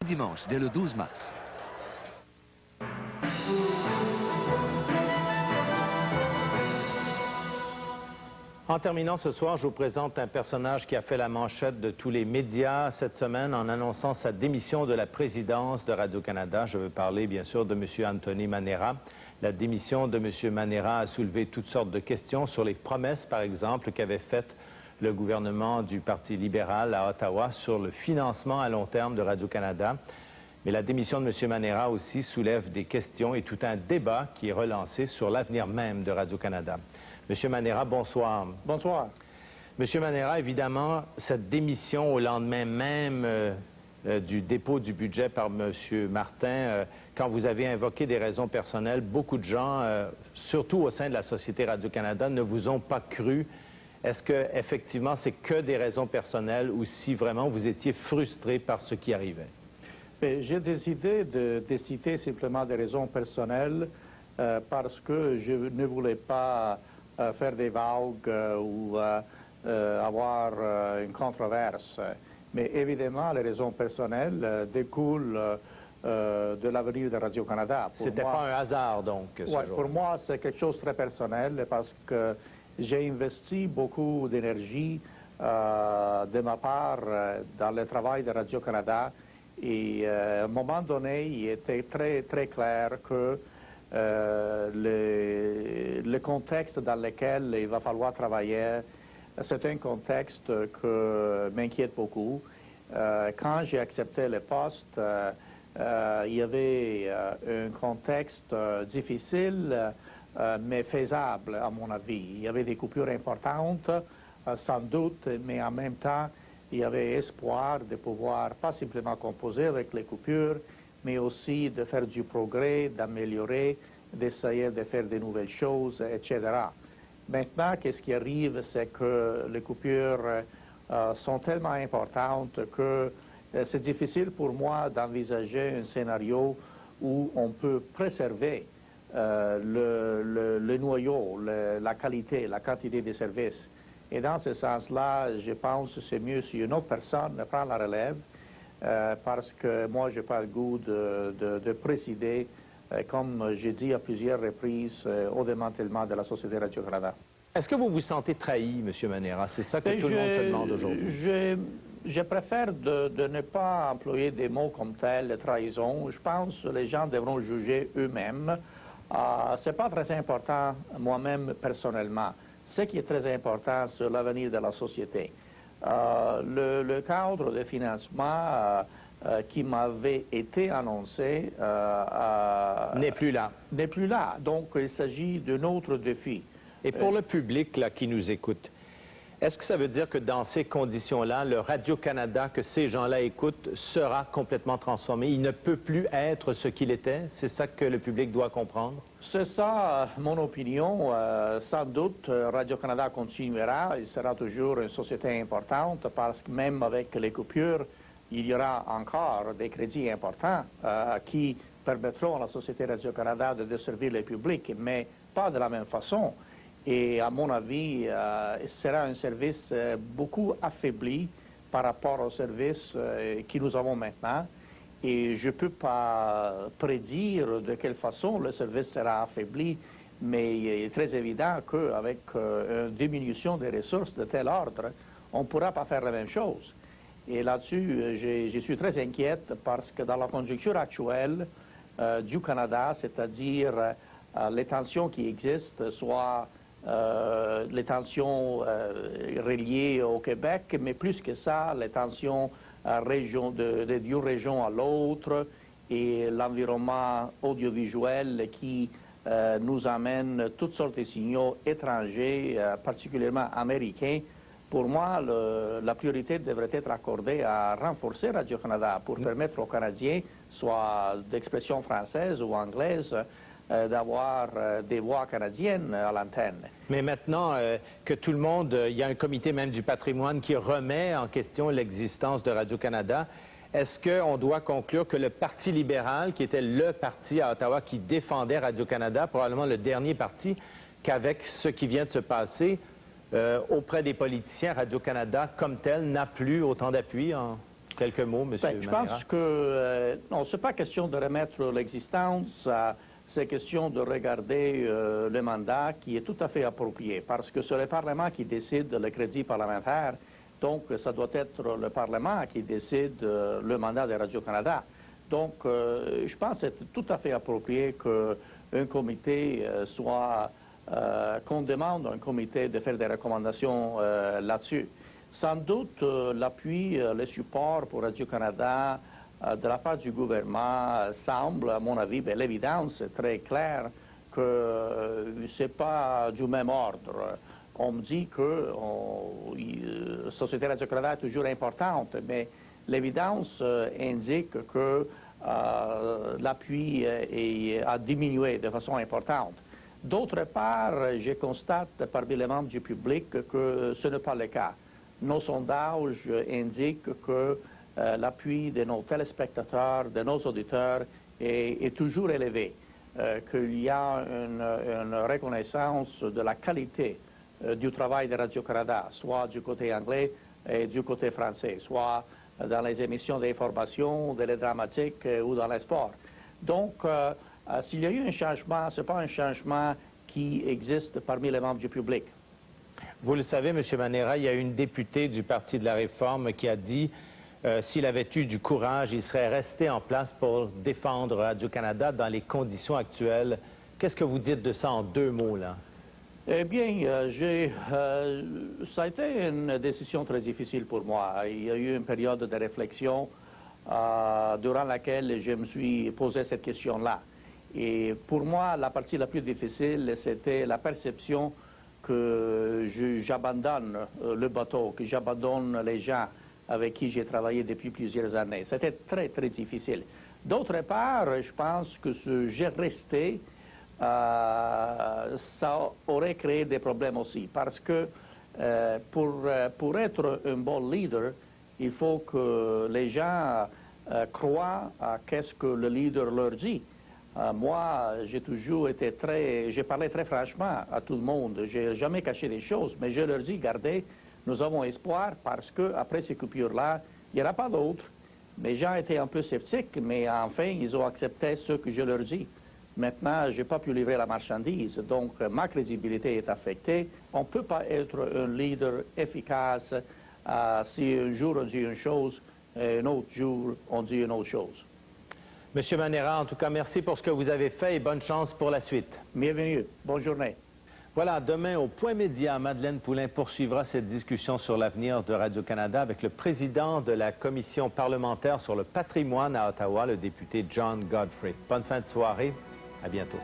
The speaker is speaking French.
Dimanche, dès le 12 mars. En terminant ce soir, je vous présente un personnage qui a fait la manchette de tous les médias cette semaine en annonçant sa démission de la présidence de Radio-Canada. Je veux parler bien sûr de M. Anthony Manera. La démission de M. Manera a soulevé toutes sortes de questions sur les promesses, par exemple, qu'avait faites le gouvernement du Parti libéral à Ottawa sur le financement à long terme de Radio-Canada. Mais la démission de M. Manera aussi soulève des questions et tout un débat qui est relancé sur l'avenir même de Radio-Canada. M. Manera, bonsoir. Bonsoir. M. Manera, évidemment, cette démission au lendemain même du dépôt du budget par M. Martin, quand vous avez invoqué des raisons personnelles, beaucoup de gens, surtout au sein de la Société Radio-Canada, ne vous ont pas cru. Est-ce qu'effectivement, c'est que des raisons personnelles ou si vraiment vous étiez frustré par ce qui arrivait? J'ai décidé de citer simplement des raisons personnelles parce que je ne voulais pas faire des vagues ou avoir une controverse. Mais évidemment, les raisons personnelles découlent de l'avenir de Radio-Canada. C'était pas un hasard, donc, ce jour-là. Pour moi, c'est quelque chose de très personnel parce que j'ai investi beaucoup d'énergie de ma part dans le travail de Radio-Canada. Et à un moment donné, il était très clair que le contexte dans lequel il va falloir travailler, c'est un contexte qui m'inquiète beaucoup. Quand j'ai accepté le poste, il y avait un contexte difficile, mais faisable, à mon avis. Il y avait des coupures importantes, sans doute, mais en même temps, il y avait espoir de pouvoir pas simplement composer avec les coupures, mais aussi de faire du progrès, d'améliorer, d'essayer de faire de nouvelles choses, etc. Maintenant, qu'est-ce qui arrive, c'est que les coupures sont tellement importantes que c'est difficile pour moi d'envisager un scénario où on peut préserver le noyau, la qualité, la quantité des services. Et dans ce sens-là, je pense que c'est mieux si une autre personne prend la relève, parce que moi, je n'ai pas le goût de présider, comme j'ai dit à plusieurs reprises, au démantèlement de la Société Radio-Canada. Est-ce que vous vous sentez trahi, M. Manera? C'est ça que tout le monde se demande aujourd'hui. Je préfère de ne pas employer des mots comme tels, trahison. Je pense que les gens devront juger eux-mêmes. Ce n'est pas très important, moi-même, personnellement. Ce qui est très important, c'est l'avenir de la société. Le cadre de financement qui m'avait été annoncé n'est plus là. N'est plus là. Donc, il s'agit d'un autre défi. Et pour le public là, qui nous écoute, est-ce que ça veut dire que dans ces conditions-là, le Radio-Canada que ces gens-là écoutent sera complètement transformé? Il ne peut plus être ce qu'il était? C'est ça que le public doit comprendre? C'est ça, mon opinion. Sans doute, Radio-Canada continuera. Il sera toujours une société importante parce que même avec les coupures, il y aura encore des crédits importants qui permettront à la Société Radio-Canada de desservir le public, mais pas de la même façon. Et à mon avis, ce sera un service beaucoup affaibli par rapport au service que nous avons maintenant. Et je ne peux pas prédire de quelle façon le service sera affaibli, mais il est très évident qu'avec une diminution des ressources de tel ordre, on ne pourra pas faire la même chose. Et là-dessus, je suis très inquiète parce que dans la conjoncture actuelle du Canada, c'est-à-dire les tensions qui existent, soit les tensions reliées au Québec, mais plus que ça, les tensions d'une région à l'autre et l'environnement audiovisuel qui nous amène toutes sortes de signaux étrangers, particulièrement américains. Pour moi, la priorité devrait être accordée à renforcer Radio-Canada pour permettre aux Canadiens, soit d'expression française ou anglaise, d'avoir des voix canadiennes à l'antenne. Mais maintenant que tout le monde, il y a un comité même du patrimoine qui remet en question l'existence de Radio-Canada, est-ce qu'on doit conclure que le Parti libéral, qui était le parti à Ottawa qui défendait Radio-Canada, probablement le dernier parti, qu'avec ce qui vient de se passer, auprès des politiciens, Radio-Canada, comme tel, n'a plus autant d'appui en... Quelques mots, M. Je pense que non, ce n'est pas question de remettre l'existence, c'est question de regarder le mandat qui est tout à fait approprié, parce que c'est le Parlement qui décide le crédit parlementaire, donc ça doit être le Parlement qui décide le mandat de Radio-Canada. Donc je pense que c'est tout à fait approprié qu'un comité soit, qu'on demande à un comité de faire des recommandations là-dessus. Sans doute, l'appui, le support pour Radio-Canada de la part du gouvernement semble, à mon avis, l'évidence est très claire que ce n'est pas du même ordre. On me dit que la Société Radio-Canada est toujours importante, mais l'évidence indique que l'appui a diminué de façon importante. D'autre part, je constate parmi les membres du public que ce n'est pas le cas. Nos sondages indiquent que l'appui de nos téléspectateurs, de nos auditeurs est toujours élevé, qu'il y a une reconnaissance de la qualité du travail de Radio-Canada, soit du côté anglais et du côté français, soit dans les émissions d'information, de les dramatiques ou dans les sports. Donc, s'il y a eu un changement, ce n'est pas un changement qui existe parmi les membres du public. Vous le savez, M. Manera, il y a une députée du Parti de la Réforme qui a dit s'il avait eu du courage, il serait resté en place pour défendre Radio-Canada dans les conditions actuelles. Qu'est-ce que vous dites de ça en 2 mots, là? Eh bien, ça a été une décision très difficile pour moi. Il y a eu une période de réflexion durant laquelle je me suis posé cette question-là. Et pour moi, la partie la plus difficile, c'était la perception que j'abandonne le bateau, que j'abandonne les gens avec qui j'ai travaillé depuis plusieurs années. C'était très, très difficile. D'autre part, je pense que si j'ai resté, ça aurait créé des problèmes aussi, parce que pour être un bon leader, il faut que les gens croient à ce que le leader leur dit. Moi, j'ai toujours été j'ai parlé très franchement à tout le monde. Je n'ai jamais caché les choses, mais je leur dis, regardez, nous avons espoir parce qu'après ces coupures-là, il n'y aura pas d'autres. Les gens étaient un peu sceptiques, mais enfin, ils ont accepté ce que je leur dis. Maintenant, je n'ai pas pu livrer la marchandise, donc ma crédibilité est affectée. On ne peut pas être un leader efficace si un jour on dit une chose et un autre jour on dit une autre chose. Monsieur Manera, en tout cas, merci pour ce que vous avez fait et bonne chance pour la suite. Bienvenue. Bonne journée. Voilà, demain, au Point Média, Madeleine Poulin poursuivra cette discussion sur l'avenir de Radio-Canada avec le président de la commission parlementaire sur le patrimoine à Ottawa, le député John Godfrey. Bonne fin de soirée. À bientôt.